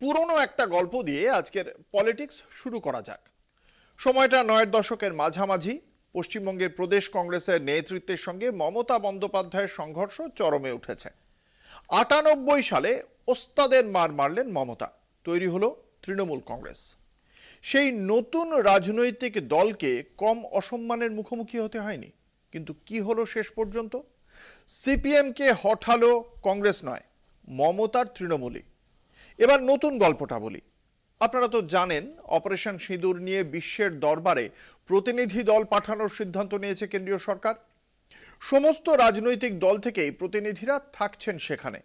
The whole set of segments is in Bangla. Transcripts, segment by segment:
পুরনো একটা গল্প দিয়ে আজকের পলিটিক্স শুরু করা যাক। সময়টা ৯-এর দশকের মাঝামাঝি। পশ্চিমবঙ্গের প্রদেশ কংগ্রেসের নেতৃত্বের সঙ্গে মমতা বন্দ্যোপাধ্যায়ের সংঘর্ষ চরমে উঠেছে। ৯৮ সালে ওস্তাদের মার মারলেন মমতা, তৈরি হলো তৃণমূল কংগ্রেস। সেই নতুন রাজনৈতিক দলকে কম অসম্মানের মুখোমুখি হতে হয়নি। কিন্তু কি হলো শেষ পর্যন্ত? সিপিএমকে হঠালো কংগ্রেস নয়, মমতার তৃণমূলই। এবার নতুন গল্পটা বলি। আপনারা তো জানেন, অপারেশন সিঁদুর নিয়ে বিশ্বের দরবারে প্রতিনিধি দল পাঠানোর সিদ্ধান্ত নিয়েছে কেন্দ্রীয় সরকার। সমস্ত রাজনৈতিক দল থেকেই প্রতিনিধিরা থাকছেন সেখানে,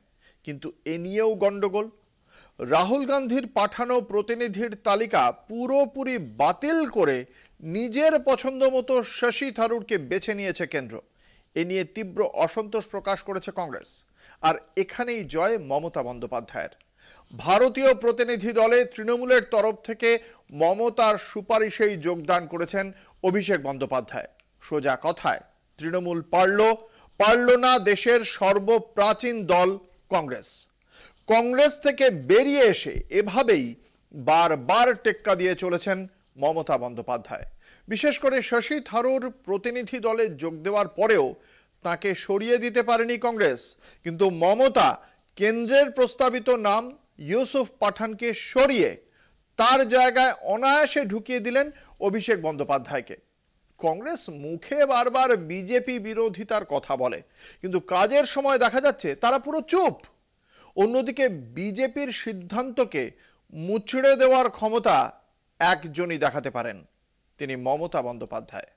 কিন্তু এ নিয়েও গন্ডগোল। রাহুল গান্ধীর পাঠানো প্রতিনিধির তালিকা পুরোপুরি বাতিল করে নিজের পছন্দ মতো শশী থারুরকে বেছে নিয়েছে কেন্দ্র। এ নিয়ে তীব্র অসন্তোষ প্রকাশ করেছে কংগ্রেস। আর এখানেই জয় মমতা বন্দ্যোপাধ্যায়ের। ভারতীয় প্রতিনিধি দলে তৃণমূলের তরফ থেকে মমতার সুপারিশেই যোগদান করেছেন অভিষেক বন্দ্যোপাধ্যায়। সোজা কথায়, তৃণমূল পারল না দেশের সর্বপ্রাচীন দল কংগ্রেস। কংগ্রেস থেকে বেরিয়ে এসে এভাবেই বারবার টেক্কা দিয়ে চলেছেন মমতা বন্দ্যোপাধ্যায়। বিশেষ করে শশী থারুর প্রতিনিধি দলে যোগ দেওয়ার পরেও তাকে সরিয়ে দিতে পারেনি কংগ্রেস, কিন্তু মমতা কেন্দ্রের প্রস্তাবিত নাম ইউসুফ পাঠানকে সরিয়ে তার জায়গায় অনায়াসে ঢুকিয়ে দিলেন অভিষেক বন্দ্যোপাধ্যায়কে। কংগ্রেস মুখে বারবার বিজেপি বিরোধিতার কথা বলে, কিন্তু কাজের সময় দেখা যাচ্ছে তারা পুরো চুপ। অন্যদিকে বিজেপির সিদ্ধান্তকে মুচড়ে দেওয়ার ক্ষমতা একজনই দেখাতে পারেন, তিনি মমতা বন্দ্যোপাধ্যায়।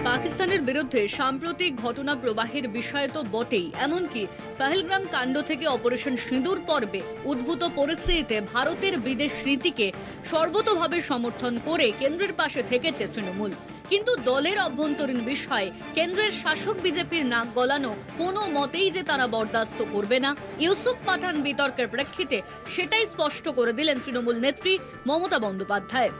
পাকিস্তানের বিরুদ্ধে সাম্প্রতিক ঘটনা প্রবাহের বিষয় তো বটেই, এমনকি পহেলগ্রাম কাণ্ড থেকে অপারেশন সিঁদুর পর্বে উদ্ভূত পরিস্থিতিতে ভারতের বিদেশ নীতিকে সর্বতোভাবে সমর্থন করে কেন্দ্রের পাশে থেকেছে তৃণমূল। কিন্তু দলের অভ্যন্তরীণ বিষয়ে কেন্দ্রের শাসক বিজেপির নাক গলানো কোনো মতেই যে তারা বরদাস্ত করবে না, ইউসুফ পাঠান বিতর্কের প্রেক্ষিতে সেটাই স্পষ্ট করে দিলেন তৃণমূল নেত্রী মমতা বন্দ্যোপাধ্যায়।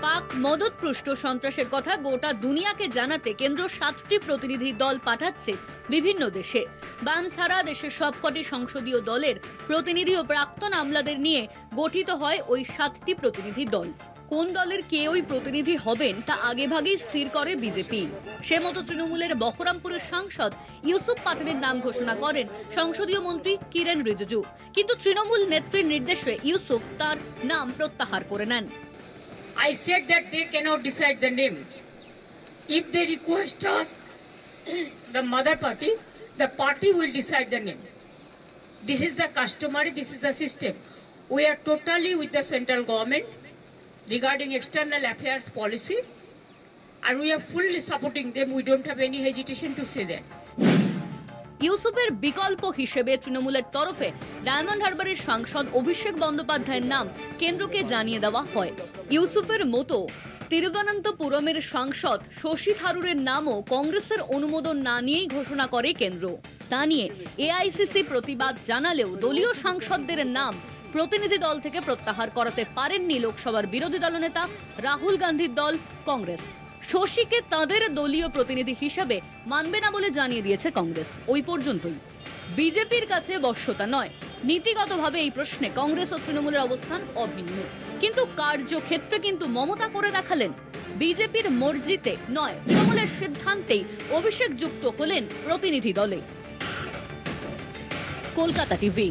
পাক মদতপুষ্ট সন্ত্রাসের কথা গোটা দুনিয়াকে জানাতে কেন্দ্র 7টি প্রতিনিধি দল পাঠাচ্ছে বিভিন্ন দেশে। বাম ছাড়া দেশের সবকটি সংসদীয় দলের প্রতিনিধি ও প্রাক্তন আমলাদের নিয়ে গঠিত হয় ওই 7টি প্রতিনিধি দল। কোন দলের কে ওই প্রতিনিধি হবেন তা আগেভাগেই স্থির করে বিজেপি। সে মতো তৃণমূলের বহরমপুরের সাংসদ ইউসুফ পাঠানের নাম ঘোষণা করেন সংসদীয় মন্ত্রী কিরেন রিজিজু, কিন্তু তৃণমূল নেত্রীর নির্দেশে ইউসুফ তার নাম প্রত্যাহার করে নেন। I said that they cannot decide the name. If they request us, the mother party, the party will decide the name. This is the customary, this is the system. We are totally with the central government regarding external affairs policy, and we are fully supporting them. We don't have any hesitation to say that. ইউসুফের বিকল্প হিসেবে তৃণমূলের তরফে ডায়মন্ড হারবারের সাংসদ অভিষেক বন্দ্যোপাধ্যায়ের নাম কেন্দ্রকে জানিয়ে দেওয়া হয়। ইউসুফের মতো তিরুবনন্তপুরমের সাংসদ শশী থারুরের নামও কংগ্রেসের অনুমোদন না নিয়েই ঘোষণা করে কেন্দ্র। তা নিয়ে এআইসিসি প্রতিবাদ জানালেও দলীয় সাংসদদের নাম প্রতিনিধি দল থেকে প্রত্যাহার করাতে পারেননি লোকসভার বিরোধী দলনেতা রাহুল গান্ধীর দল কংগ্রেস। শশীকে তাদের দলীয় প্রতিনিধি হিসেবে মানবে না বলে জানিয়ে দিয়েছে কংগ্রেস। ওই পর্যন্তই। বিজেপির কাছে বশ্যতা নয়, নীতিগতভাবে এই প্রশ্নে কংগ্রেস ও তৃণমূলের অবস্থান অভিন্ন, কিন্তু কার্যক্ষেত্রে কিন্তু মমতা করে দেখালেন। বিজেপির মর্জিতে নয়, তৃণমূলের সিদ্ধান্তেই অভিষেক যুক্ত হলেন প্রতিনিধি দলে। কলকাতা টিভি।